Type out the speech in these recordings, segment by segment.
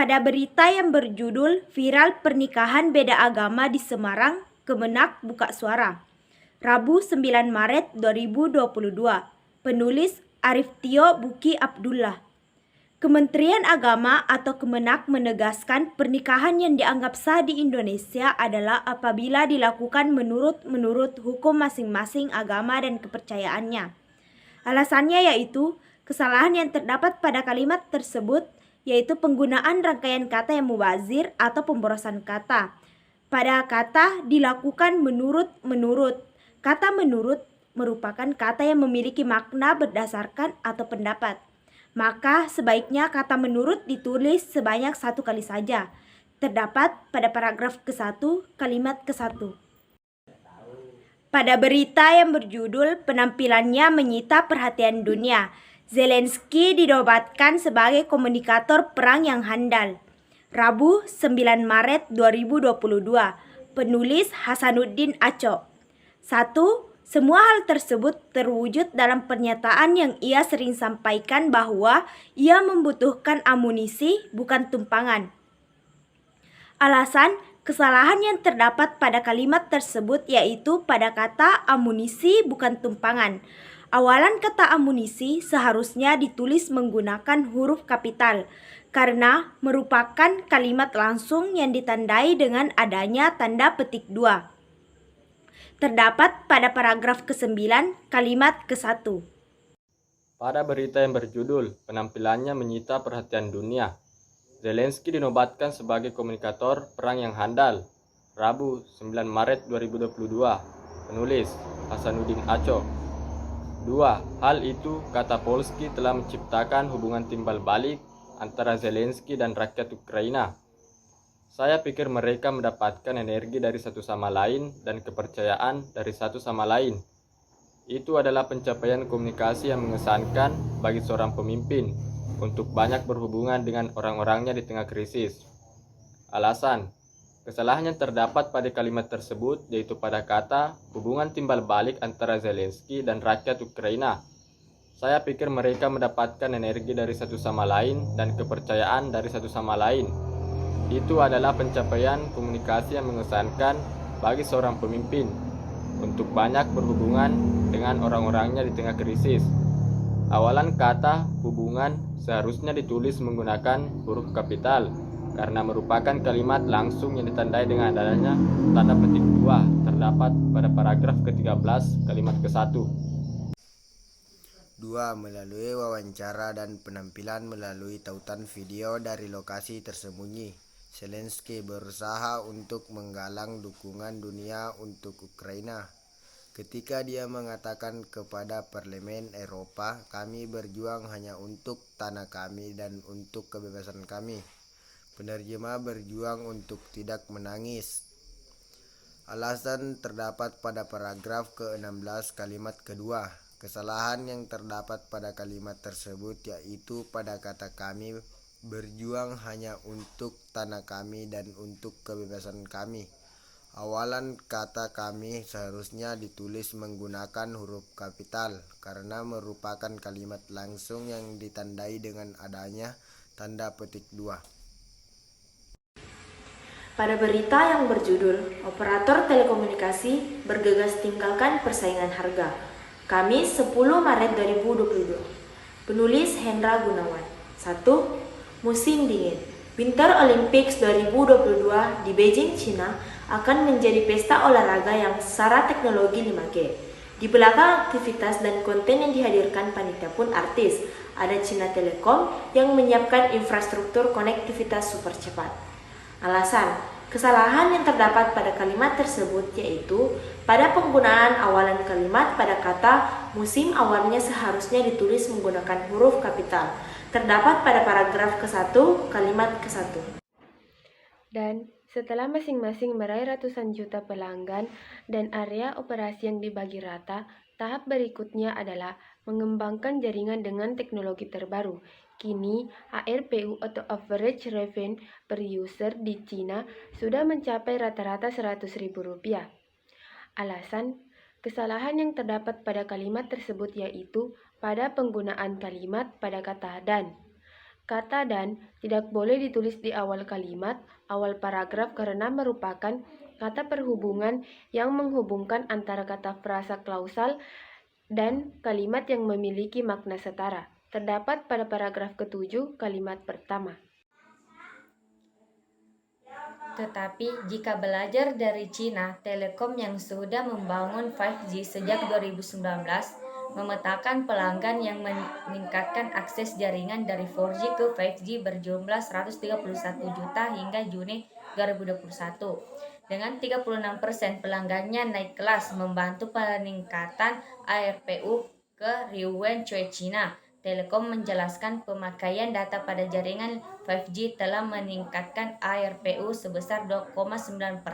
Pada berita yang berjudul Viral Pernikahan Beda Agama di Semarang, Kemenak buka suara. Rabu 9 Maret 2022. Penulis Arif Tio Buki Abdullah. Kementerian Agama atau Kemenak menegaskan pernikahan yang dianggap sah di Indonesia adalah apabila dilakukan menurut hukum masing-masing agama dan kepercayaannya. Alasannya yaitu kesalahan yang terdapat pada kalimat tersebut, yaitu penggunaan rangkaian kata yang mubazir atau pemborosan kata. Pada kata dilakukan menurut, kata menurut merupakan kata yang memiliki makna berdasarkan atau pendapat. Maka sebaiknya kata menurut ditulis sebanyak 1 kali saja. Terdapat pada paragraf ke-1, kalimat ke-1. Pada berita yang berjudul penampilannya menyita perhatian dunia, Zelensky dinobatkan sebagai komunikator perang yang handal. Rabu 9 Maret 2022. Penulis Hasanuddin Aco. 1. Semua hal tersebut terwujud dalam pernyataan yang ia sering sampaikan bahwa ia membutuhkan amunisi, bukan tumpangan. Alasan kesalahan yang terdapat pada kalimat tersebut yaitu pada kata amunisi, bukan tumpangan. Awalan kata amunisi seharusnya ditulis menggunakan huruf kapital karena merupakan kalimat langsung yang ditandai dengan adanya tanda petik 2. Terdapat pada paragraf ke-9, kalimat ke-1. Pada berita yang berjudul penampilannya menyita perhatian dunia, Zelensky dinobatkan sebagai komunikator perang yang handal. Rabu 9 Maret 2022. Penulis Hasanuddin Aco. 2. Hal itu, kata Polski, telah menciptakan hubungan timbal balik antara Zelensky dan rakyat Ukraina. Saya pikir mereka mendapatkan energi dari satu sama lain dan kepercayaan dari satu sama lain. Itu adalah pencapaian komunikasi yang mengesankan bagi seorang pemimpin untuk banyak berhubungan dengan orang-orangnya di tengah krisis. Alasan, kesalahan yang terdapat pada kalimat tersebut yaitu pada kata hubungan timbal balik antara Zelensky dan rakyat Ukraina. Saya pikir mereka mendapatkan energi dari satu sama lain dan kepercayaan dari satu sama lain. Itu adalah pencapaian komunikasi yang mengesankan bagi seorang pemimpin untuk banyak berhubungan dengan orang-orangnya di tengah krisis. Awalan kata hubungan seharusnya ditulis menggunakan huruf kapital karena merupakan kalimat langsung yang ditandai dengan adanya tanda petik 2 terdapat pada paragraf ke-13 kalimat ke-1. 2. Melalui wawancara dan penampilan melalui tautan video dari lokasi tersembunyi, Zelensky berusaha untuk menggalang dukungan dunia untuk Ukraina. Ketika dia mengatakan kepada Parlemen Eropa, kami berjuang hanya untuk tanah kami dan untuk kebebasan kami. Penerjemah berjuang untuk tidak menangis. Alasan terdapat pada paragraf ke-16 kalimat kedua. Kesalahan yang terdapat pada kalimat tersebut yaitu pada kata kami berjuang hanya untuk tanah kami dan untuk kebebasan kami. Awalan kata kami seharusnya ditulis menggunakan huruf kapital karena merupakan kalimat langsung yang ditandai dengan adanya tanda petik 2. Pada berita yang berjudul Operator Telekomunikasi bergegas tinggalkan persaingan harga, Kamis 10 Maret 2022. Penulis Hendra Gunawan. 1. Musim dingin. Winter Olympics 2022 di Beijing, China akan menjadi pesta olahraga yang syarat teknologi 5G. Di belakang aktivitas dan konten yang dihadirkan panitia pun artis. Ada China Telecom yang menyiapkan infrastruktur konektivitas super cepat. Alasan, kesalahan yang terdapat pada kalimat tersebut yaitu pada penggunaan awalan kalimat pada kata musim awalnya seharusnya ditulis menggunakan huruf kapital. Terdapat pada paragraf ke-1, kalimat ke-1. Dan setelah masing-masing meraih ratusan juta pelanggan dan area operasi yang dibagi rata, tahap berikutnya adalah mengembangkan jaringan dengan teknologi terbaru. Kini, ARPU atau Average Revenue per User di China sudah mencapai rata-rata Rp100.000. Alasan, kesalahan yang terdapat pada kalimat tersebut yaitu pada penggunaan kalimat pada kata dan. Kata "dan" tidak boleh ditulis di awal kalimat, awal paragraf karena merupakan kata perhubungan yang menghubungkan antara kata frasa klausal dan kalimat yang memiliki makna setara. Terdapat pada paragraf ke-7 kalimat pertama. Tetapi jika belajar dari Cina, Telekom yang sudah membangun 5G sejak 2019 memetakan pelanggan yang meningkatkan akses jaringan dari 4G ke 5G berjumlah 131 juta hingga Juni 2021. Dengan 36% pelanggannya naik kelas membantu peningkatan ARPU ke Riuwen Cui Cina. Telekom menjelaskan pemakaian data pada jaringan 5G telah meningkatkan ARPU sebesar 2,9%.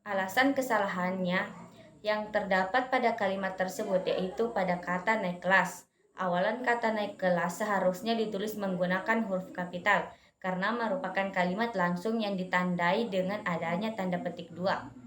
Alasan kesalahannya yang terdapat pada kalimat tersebut yaitu pada kata naik kelas. Awalan kata naik kelas seharusnya ditulis menggunakan huruf kapital karena merupakan kalimat langsung yang ditandai dengan adanya tanda petik 2.